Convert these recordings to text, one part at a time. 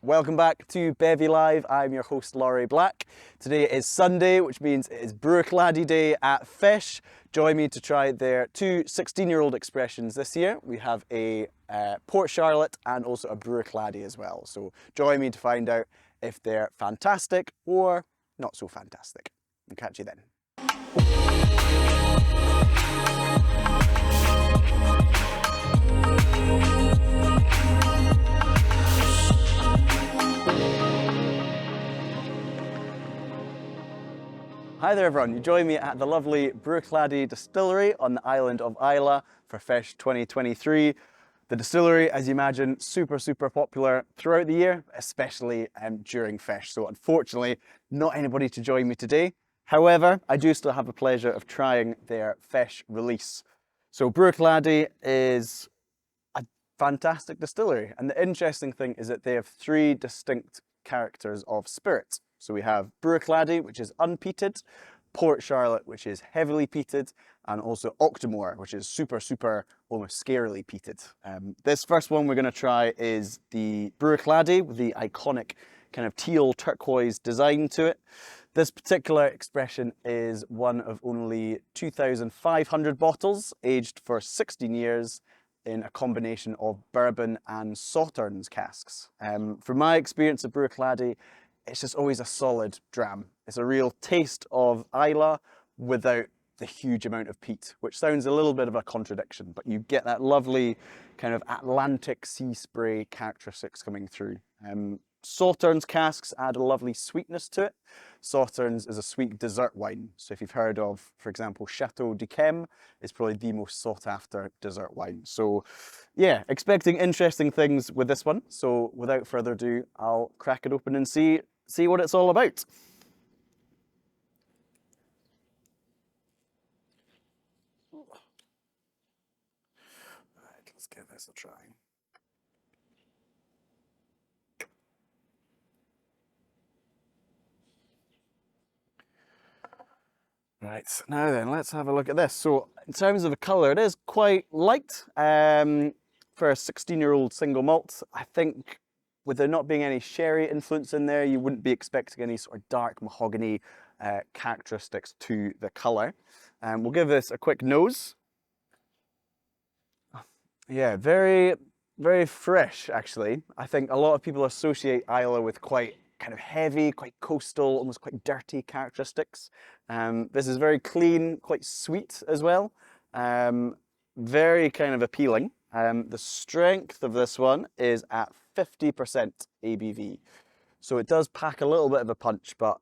Welcome back to Bevvy Live. I'm your host Laurie Black. Today is Sunday, which means it is Bruichladdich Day at Fèis. Join me to try their two 16-year-old expressions this year. We have a Port Charlotte and also a Bruichladdich as well. So join me to find out if they're fantastic or not so fantastic. I'll catch you then. Hi there everyone, you join me at the lovely Bruichladdich Distillery on the island of Ìle for Fèis 2023. The distillery, as you imagine, super popular throughout the year, especially during Fèis. So unfortunately, not anybody to join me today. However, I do still have the pleasure of trying their Fèis release. So Bruichladdich is a fantastic distillery, and the interesting thing is that they have three distinct characters of spirit. So we have Bruichladdich, which is unpeated, Port Charlotte, which is heavily peated, and also Octomore, which is super, almost scarily peated. This first one we're going to try is the Bruichladdich with the iconic kind of teal turquoise design to it. This particular expression is one of only 2,500 bottles, aged for 16 years in a combination of bourbon and sauternes casks. From my experience of Bruichladdich, it's just always a solid dram. It's a real taste of Ìle without the huge amount of peat, which sounds a little bit of a contradiction, but you get that lovely kind of Atlantic sea spray characteristics coming through. Sauternes casks add a lovely sweetness to it. Sauternes is a sweet dessert wine. So if you've heard of, for example, Chateau d'Yquem, it's probably the most sought after dessert wine. So yeah, expecting interesting things with this one. So without further ado, I'll crack it open and see what it's all about. All right, let's give this a try. Right, now then, let's have a look at this. So in terms of the colour, it is quite light for a 16-year-old single malt. I think with there not being any sherry influence in there, you wouldn't be expecting any sort of dark mahogany characteristics to the colour. We'll give this a quick nose. Yeah, very fresh actually. I think a lot of people associate Ìle with quite kind of heavy, quite coastal, almost quite dirty characteristics. This is very clean, quite sweet as well. Very kind of appealing. The strength of this one is at 50% ABV. So it does pack a little bit of a punch, but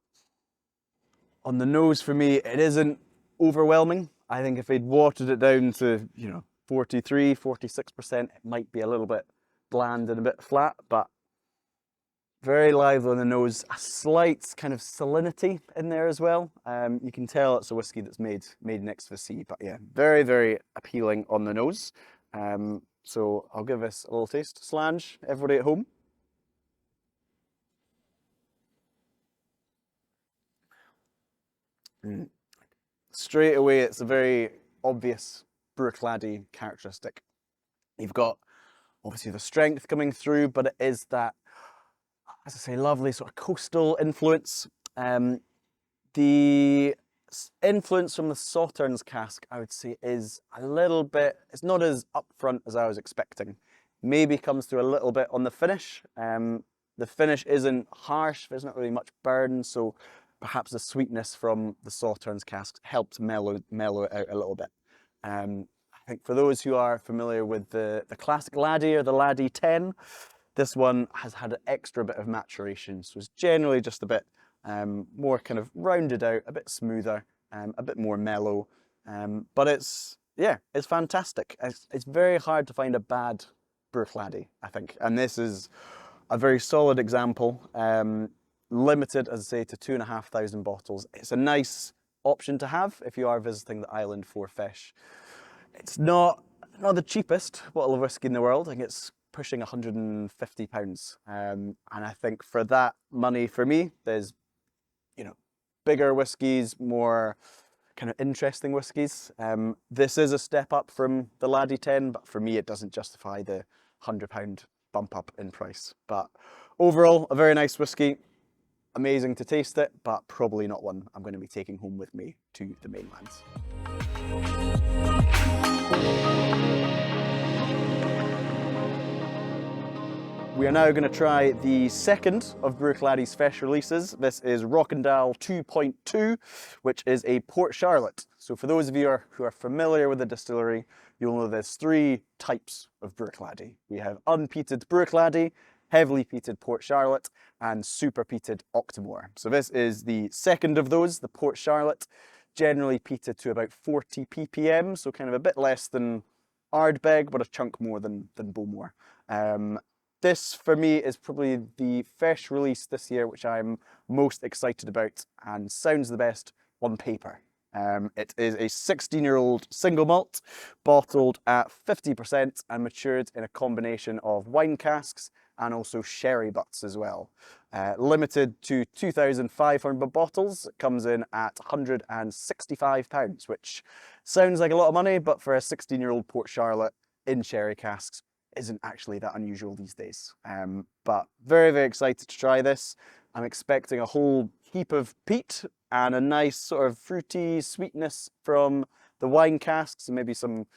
on the nose for me, it isn't overwhelming. I think if they'd watered it down to, 43, 46%, it might be a little bit bland and a bit flat, but very lively on the nose, a slight kind of salinity in there as well. You can tell it's a whiskey that's made next to the sea, but yeah, very appealing on the nose. So I'll give this a little taste. Slange, everybody at home. Straight away, it's a very obvious Bruichladdich characteristic. You've got obviously the strength coming through, but it is that, as I say, lovely sort of coastal influence. The influence from the Sauternes cask, I would say, is a little bit, it's not as upfront as I was expecting. Maybe comes through a little bit on the finish. The finish isn't harsh, there's not really much burn, so perhaps the sweetness from the Sauternes cask helped mellow it out a little bit. I think for those who are familiar with the classic Laddie or the Laddie 10, this one has had an extra bit of maturation, so it's generally just a bit more kind of rounded out, a bit smoother, a bit more mellow. But it's fantastic. It's very hard to find a bad Bruichladdich, I think. And this is a very solid example, limited, as I say, to 2,500 bottles. It's a nice option to have if you are visiting the island for Fèis. It's not the cheapest bottle of whiskey in the world. I think it's pushing £150. And I think for that money, for me, there's, bigger whiskies, more kind of interesting whiskies. This is a step up from the Laddie 10, but for me, it doesn't justify the £100 bump up in price. But overall, a very nice whiskey. Amazing to taste it, but probably not one I'm going to be taking home with me to the mainlands. We are now going to try the second of Bruichladdich Fèis releases. This is Rock'n'Dal 2.2, which is a Port Charlotte. So for those of you who are familiar with the distillery, you'll know there's three types of Bruichladdich. We have unpeated Bruichladdich, heavily peated Port Charlotte, and super peated Octomore. So this is the second of those, the Port Charlotte, generally peated to about 40 ppm, so kind of a bit less than Ardbeg, but a chunk more than Bowmore. This, for me, is probably the Fèis release this year, which I'm most excited about and sounds the best on paper. It is a 16-year-old single malt, bottled at 50% and matured in a combination of wine casks and also sherry butts as well. Limited to 2,500 bottles, it comes in at £165, which sounds like a lot of money, but for a 16-year-old Port Charlotte in sherry casks, isn't actually that unusual these days. But very, very excited to try this. I'm expecting a whole heap of peat and a nice sort of fruity sweetness from the wine casks and maybe some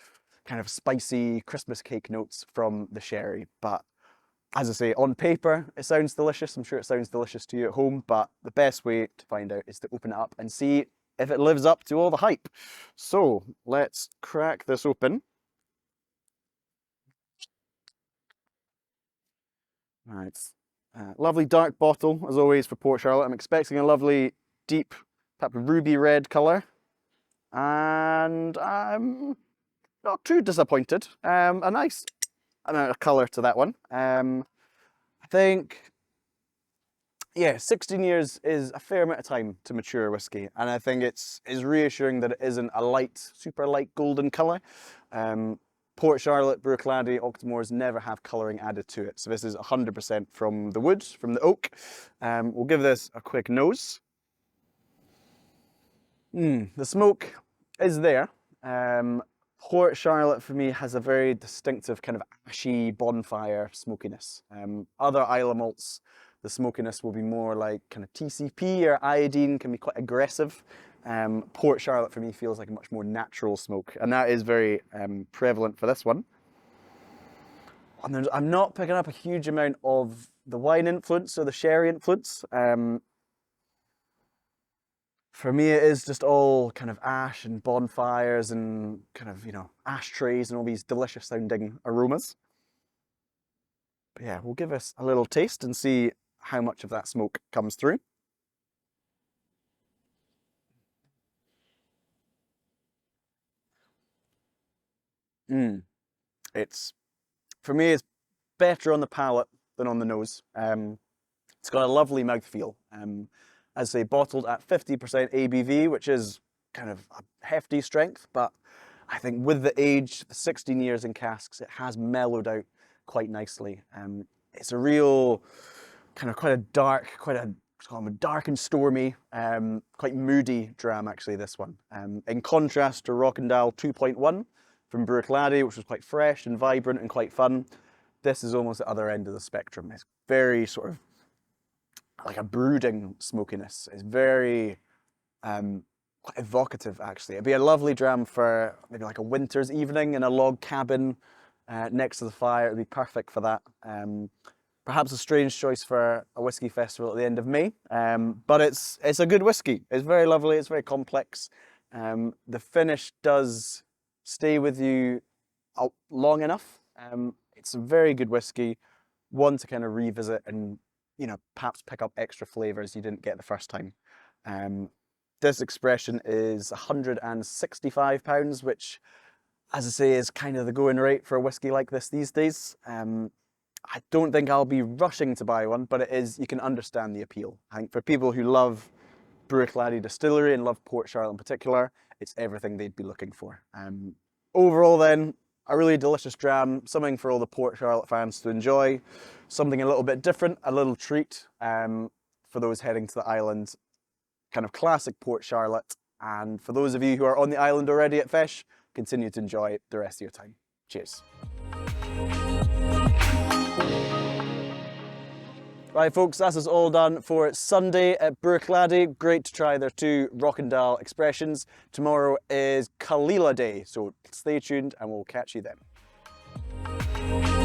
kind of spicy Christmas cake notes from the sherry. But as I say, on paper, it sounds delicious. I'm sure it sounds delicious to you at home, but the best way to find out is to open it up and see if it lives up to all the hype. So let's crack this open. Right, lovely dark bottle as always for Port Charlotte. I'm expecting a lovely deep type of ruby red colour, and I'm not too disappointed. A nice amount of colour to that one. I think, yeah, 16 years is a fair amount of time to mature whiskey, and I think it's reassuring that it isn't a light, super light golden colour. Port Charlotte, Bruichladdich, Octomores never have colouring added to it. So this is 100% from the wood, from the oak. We'll give this a quick nose. The smoke is there. Port Charlotte for me has a very distinctive kind of ashy bonfire smokiness. Other Islay malts, the smokiness will be more like kind of TCP or iodine, can be quite aggressive. Port Charlotte for me feels like a much more natural smoke, and that is very prevalent for this one. And I'm not picking up a huge amount of the wine influence or the sherry influence. For me, it is just all kind of ash and bonfires and kind of, you know, ashtrays and all these delicious sounding aromas. But yeah, we'll give us a little taste and see how much of that smoke comes through. For me, it's better on the palate than on the nose. It's got a lovely mouthfeel. As I say, bottled at 50% ABV, which is kind of a hefty strength, but I think with the age, the 16 years in casks, it has mellowed out quite nicely. It's a real kind of quite a dark, dark and stormy, quite moody dram actually, this one. In contrast to Rock'n'Dal 2.1 from Bruichladdich, which was quite fresh and vibrant and quite fun. This is almost the other end of the spectrum. It's very sort of like a brooding smokiness. It's very quite evocative actually. It'd be a lovely dram for maybe like a winter's evening in a log cabin next to the fire. It'd be perfect for that. Perhaps a strange choice for a whiskey festival at the end of May, but it's a good whiskey. It's very lovely, it's very complex. The finish does stay with you long enough. It's a very good whiskey, one to kind of revisit and, you know, perhaps pick up extra flavours you didn't get the first time. This expression is £165, which, as I say, is kind of the going rate for a whiskey like this these days. I don't think I'll be rushing to buy one, but it is, you can understand the appeal. I think for people who love Bruichladdich Distillery and love Port Charlotte in particular, it's everything they'd be looking for. Overall then, a really delicious dram, something for all the Port Charlotte fans to enjoy, something a little bit different, a little treat for those heading to the island, kind of classic Port Charlotte. And for those of you who are on the island already at Fèis, continue to enjoy the rest of your time. Cheers. Right folks, that's us all done for Sunday at Bruichladdich. Great to try their two Rock'n'Dal expressions. Tomorrow is Kalila Day, so stay tuned and we'll catch you then.